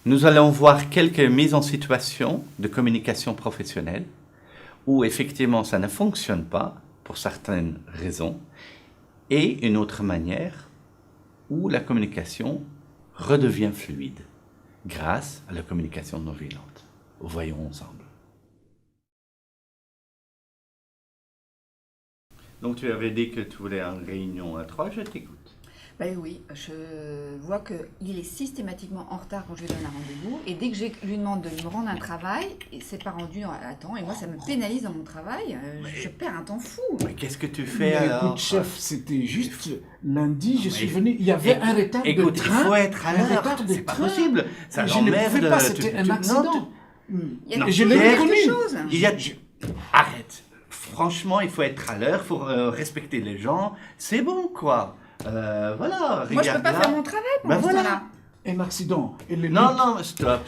Nous allons voir quelques mises en situation de communication professionnelle où effectivement ça ne fonctionne pas pour certaines raisons et une autre manière où la communication redevient fluide grâce à la communication non violente. Voyons ensemble. Donc tu avais dit que tu voulais une réunion à 3, je t'écoute. Ben oui, je vois qu'il est systématiquement en retard quand je lui donne un rendez-vous. Et dès que je lui demande de me rendre un travail, c'est pas rendu à temps. Et moi, ça me pénalise dans mon travail. Je perds un temps fou. Mais qu'est-ce que tu fais Mais alors? écoute, chef, c'était juste lundi, je suis venu, il y avait un retard de Écoute, train. il faut être à un l'heure, retard de c'est pas train. possible. Ça Je ne l'emmerde. pouvais pas, c'était un accident. Il y a Non, je toujours l'ai quelque reconnu. chose. Il y a... Arrête. Franchement, il faut être à l'heure, il faut respecter les gens. C'est bon, quoi. Voilà, regarde Moi, je peux pas là. faire mon travail pendant Ben ce voilà. temps-là. Un accident. Et le Non, but- non, stop.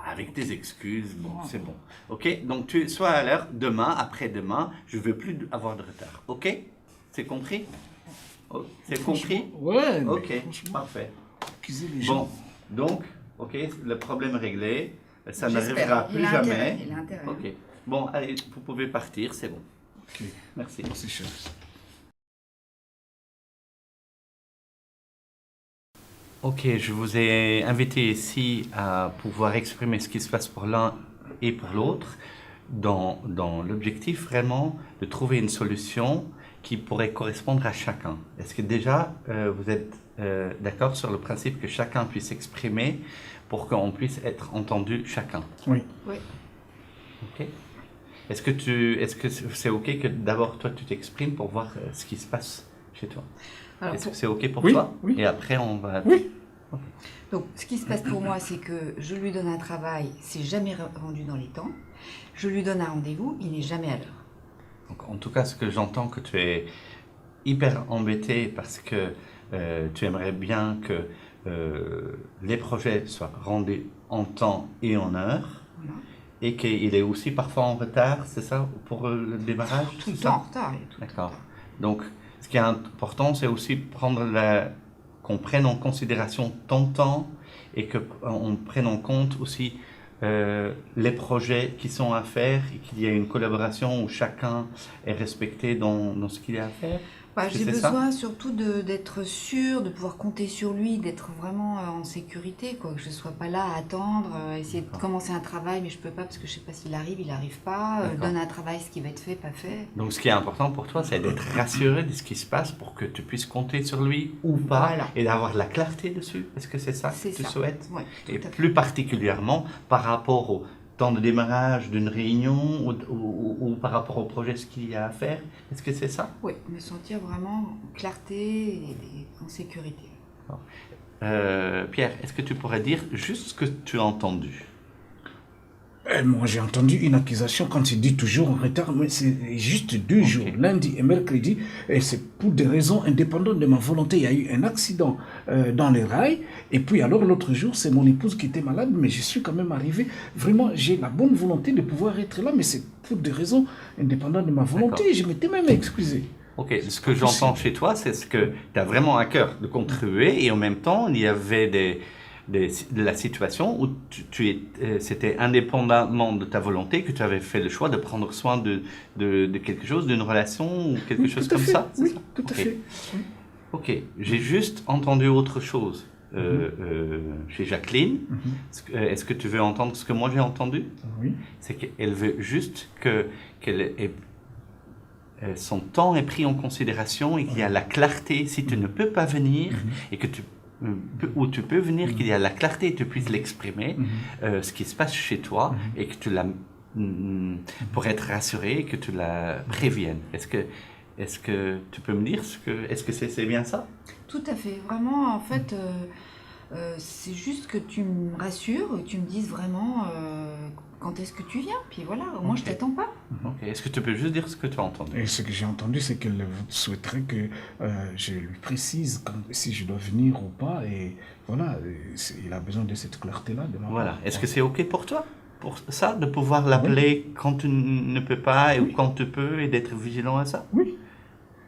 Avec tes excuses, bon, c'est bon. Ok, donc tu sois à l'heure demain, après-demain, je veux plus avoir de retard. Ok? C'est compris? Oh, c'est compris? Ouais, mais Ok, franchement, parfait. accuser les gens. Bon, donc, ok, le problème est réglé. Ça J'espère. n'arrivera plus Il a intérêt, jamais. il a intérêt. Ok. Bon, allez, vous pouvez partir, c'est bon. Ok, Merci. merci, chef. Ok, je vous ai invité ici à pouvoir exprimer ce qui se passe pour l'un et pour l'autre, dans l'objectif vraiment de trouver une solution qui pourrait correspondre à chacun. Est-ce que déjà vous êtes d'accord sur le principe que chacun puisse exprimer pour qu'on puisse être entendu chacun? Oui. Oui. Ok. Est-ce que c'est ok que d'abord toi tu t'exprimes pour voir ce qui se passe chez toi? Alors, Est-ce que c'est ok pour Oui, toi? oui. Et après on va... Oui. Donc, ce qui se passe pour moi, c'est que je lui donne un travail, c'est jamais rendu dans les temps. Je lui donne un rendez-vous, il n'est jamais à l'heure. Donc, en tout cas, ce que j'entends, que tu es hyper embêté parce que tu aimerais bien que les projets soient rendus en temps et en heure, Voilà. et qu'il est aussi parfois en retard, c'est ça, pour le démarrage? Tout le c'est temps en ça? retard. il est tout le temps en D'accord. retard. Donc, ce qui est important, c'est aussi qu'on prenne en considération ton temps et qu'on prenne en compte aussi les projets qui sont à faire et qu'il y ait une collaboration où chacun est respecté dans ce qu'il a à faire. Bah, Est-ce que j'ai c'est ça? besoin surtout d'être sûre, de pouvoir compter sur lui, d'être vraiment en sécurité, quoi. Que je ne sois pas là à attendre, essayer de commencer un travail, mais je ne peux pas parce que je ne sais pas s'il arrive, il n'arrive pas. D'accord. Donne un travail, ce qui va être fait, pas fait. Donc, ce qui est important pour toi, c'est d'être rassuré de ce qui se passe pour que tu puisses compter sur lui ou pas Voilà. et d'avoir la clarté dessus. Est-ce que c'est ça C'est que tu ça. souhaites? Ouais, tout Et à fait. plus particulièrement par rapport au temps de démarrage d'une réunion ou par rapport au projet, ce qu'il y a à faire. Est-ce que c'est ça? Oui, me sentir vraiment en clarté et en sécurité. Pierre, est-ce que tu pourrais dire juste ce que tu as entendu? Moi, j'ai entendu une accusation quand il dit toujours en retard, mais c'est juste 2 jours, lundi et mercredi, et c'est pour des raisons indépendantes de ma volonté. Il y a eu un accident dans les rails, et puis alors l'autre jour, c'est mon épouse qui était malade, mais je suis quand même arrivé. Vraiment, j'ai la bonne volonté de pouvoir être là, mais c'est pour des raisons indépendantes de ma volonté. D'accord. Je m'étais même excusé. Ok, ce que j'entends chez toi, c'est ce que tu as vraiment à cœur de contribuer et en même temps, il y avait de la situation où c'était indépendamment de ta volonté que tu avais fait le choix de prendre soin de quelque chose, d'une relation ou quelque Oui, chose tout à comme fait. ça? c'est Oui, ça? tout à Ok. fait. Oui. Ok, j'ai juste entendu autre chose chez Jacqueline. Est-ce que tu veux entendre ce que moi j'ai entendu? Oui. C'est qu'elle veut juste son temps est pris en considération et qu'il y a la clarté. Si tu ne peux pas venir et que ou tu peux venir, qu'il y a la clarté et tu puisses l'exprimer, ce qui se passe chez toi et que tu pour être rassuré et que tu la préviennes. Est-ce que tu peux me dire est-ce que c'est bien ça? Tout à fait. Vraiment, en fait, c'est juste que tu me rassures, que tu me dises vraiment quand est-ce que tu viens. Puis voilà, au moins je t'attends pas. Ok. Est-ce que tu peux juste dire ce que tu as entendu? Et ce que j'ai entendu, c'est qu'elle souhaiterait que je lui précise si je dois venir ou pas. Et voilà, il a besoin de cette clarté-là. Voilà. Est-ce que c'est ok pour toi? Pour ça, de pouvoir l'appeler quand tu ne peux pas ou quand tu peux et d'être vigilant à ça? Oui.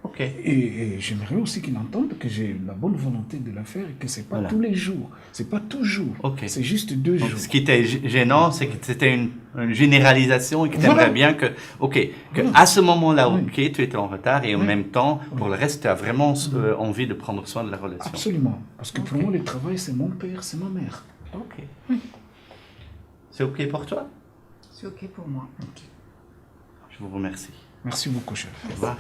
Ok. Et j'aimerais aussi qu'ils entendent que j'ai la bonne volonté de le faire et que c'est pas Voilà. tous les jours, c'est pas toujours, Ok. c'est juste 2 Donc, jours. ce qui était gênant, c'est que c'était une généralisation et que tu Voilà. aimerais bien que, ok, que Voilà. à ce moment-là, Oui. ok, tu étais en retard et en Oui. même temps, pour Oui. le reste, tu as vraiment envie de prendre soin de la relation. Absolument, parce que pour Ok. moi le travail c'est mon père, c'est ma mère. Ok. C'est ok pour toi? C'est ok pour moi. Je vous remercie. Merci beaucoup, chef. Au revoir.